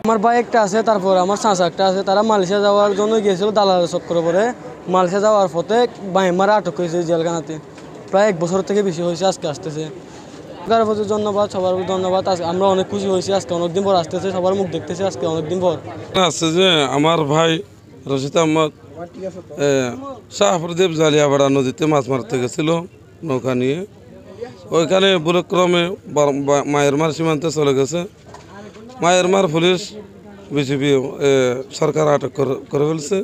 আমার ভাই একটা আছে, তারপর আমার চাচা একটা আছে, তারা মালয়েশিয়া যাওয়ার জন্য গিয়েছিল দালালের চক্করে পরে। মালয়েশিয়া যাওয়ার পথে বাইমারা আটক করেছে জেলখানাতে, প্রায় 1 বছর থেকে বেশি হয়েছে আজকে আসতেছে। সরকারের প্রতি ধন্যবাদ, সবার প্রতি ধন্যবাদ। আমরা অনেক খুশি হয়েছি, আজকে অনেকদিন পর আসতেছে, সবার মুখ দেখতেছে আজকে অনেকদিন পর। আছে যে আমার ভাই রশিদ আহমদ শাহপুরদেব জালিয়াপাড়া নদীতে মাছ মারতে গেছিল নৌকা নিয়ে, ওইখানে ভুলক্রমে মায়েরমার সীমান্তে চলে গেছে। মায়েরমার পুলিশ বিজিবি সরকার আটক করে ফেলছে।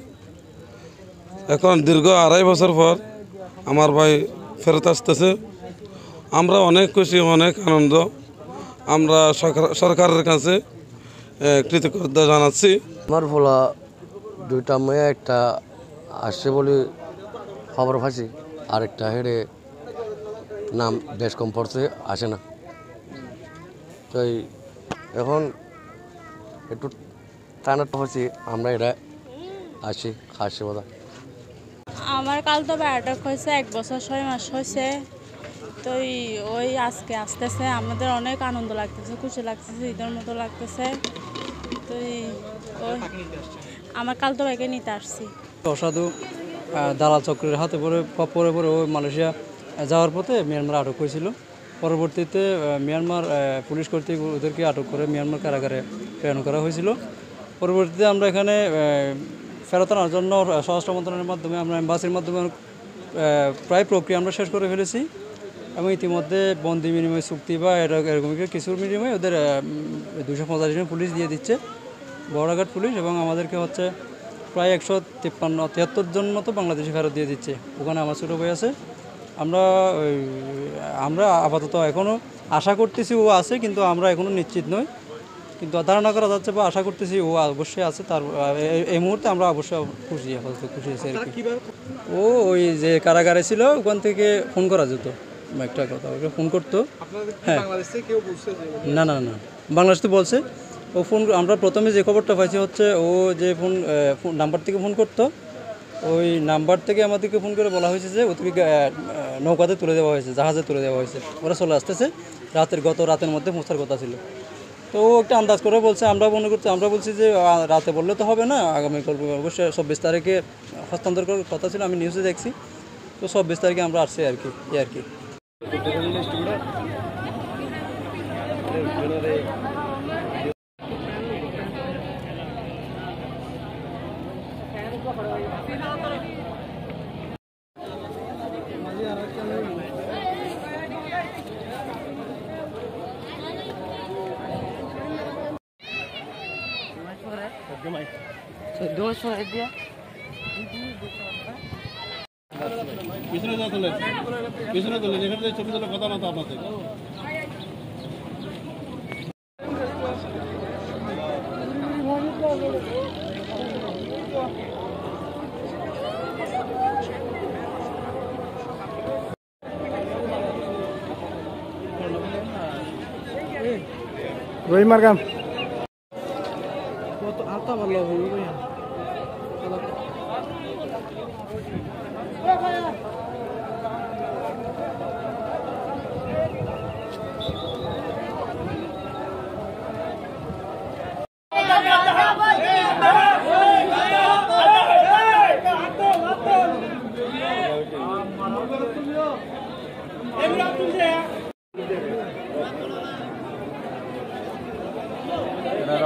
এখন দীর্ঘ 2.5 বছর পর আমার ভাই ফেরত আসতেছে। আমরা অনেক খুশি, অনেক আনন্দ। আমরা সরকারের কাছে কৃতজ্ঞতা জানাচ্ছি। আমার ভোলা 2টা মেয়ে, একটা আসছে বলে খবর পাইছি, আরেকটা হেডে নাম বেশ কম পড়ছে, আসে না। তো এখন একটু টানাটা হয়েছি, আমরা এটা আসি খাসি বোধ। আমার কাল তো আটক হয়েছে 1 বছর 6 মাস হয়েছে। তো ওই আজকে আসতেছে, আমাদের অনেক আনন্দ লাগতেছে, খুশি লাগতেছে, ঈদের মতো লাগতেছে। তো ওই আমার কাল তো ভাইকে নিতে আসছি। অসাধু দালাল চক্রের হাতে পরে ওই মালয়েশিয়া যাওয়ার পথে মিয়ানমার আটক হয়েছিল। পরবর্তীতে মিয়ানমার পুলিশ কর্তৃক ওদেরকে আটক করে মিয়ানমার কারাগারে প্রেরণ করা হয়েছিল। পরবর্তীতে আমরা এখানে ফেরত আনার জন্য স্বরাষ্ট্র মন্ত্রণালয়ের মাধ্যমে, আমরা এম্বাসির মাধ্যমে প্রায় প্রক্রিয়া আমরা শেষ করে ফেলেছি। এবং ইতিমধ্যে বন্দি বিনিময় চুক্তি বা এরকম কিছুর বিনিময়ে ওদের 250 জন পুলিশ দিয়ে দিচ্ছে, বড়াঘাট পুলিশ, এবং আমাদেরকে হচ্ছে প্রায় 173 জন মতো বাংলাদেশি ফেরত দিয়ে দিচ্ছে। ওখানে আমার ছোটো ভাই আছে। আমরা আপাতত এখনও আশা করতেছি ও আছে, কিন্তু আমরা এখনও নিশ্চিত নই, কিন্তু ধারণা করা যাচ্ছে বা আশা করতেছি ও অবশ্যই আছে। তার এই মুহূর্তে আমরা অবশ্যই খুশি আছি আর কি। ও ওই যে কারাগারে ছিল, ওখান থেকে ফোন করা যেত, একটা কথা ওকে ফোন করতো। হ্যাঁ, না না না, বাংলাদেশ তো বলছে ও ফোন। আমরা প্রথমে যে খবরটা পাইছি হচ্ছে ও যে ফোন নাম্বার থেকে ফোন করতো, ওই নাম্বার থেকে আমাদেরকে ফোন করে বলা হয়েছে যে ওদেরকে নৌকাতে তুলে দেওয়া হয়েছে, জাহাজে তুলে দেওয়া হয়েছে, ওরা চলে আসতেছে, গত রাতের মধ্যে পৌঁছার কথা ছিল। তো ও একটা আন্দাজ করে বলছে, আমরা মনে করছি, আমরা বলছি যে রাতে বললে তো হবে না, আগামীকাল অবশ্যই 24 তারিখে হস্তান্তর করার কথা ছিল, আমি নিউজে দেখছি। তো 24 তারিখে আমরা আসছি আর কি, আর কি। পিছনে তোলে যেখানে ছবি তোলার কথা না তো আপনাদের। রহিমার গান হালকা ভালো হবে।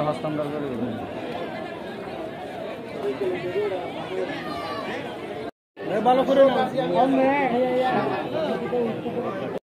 হস্তান্তর করে ভালো করে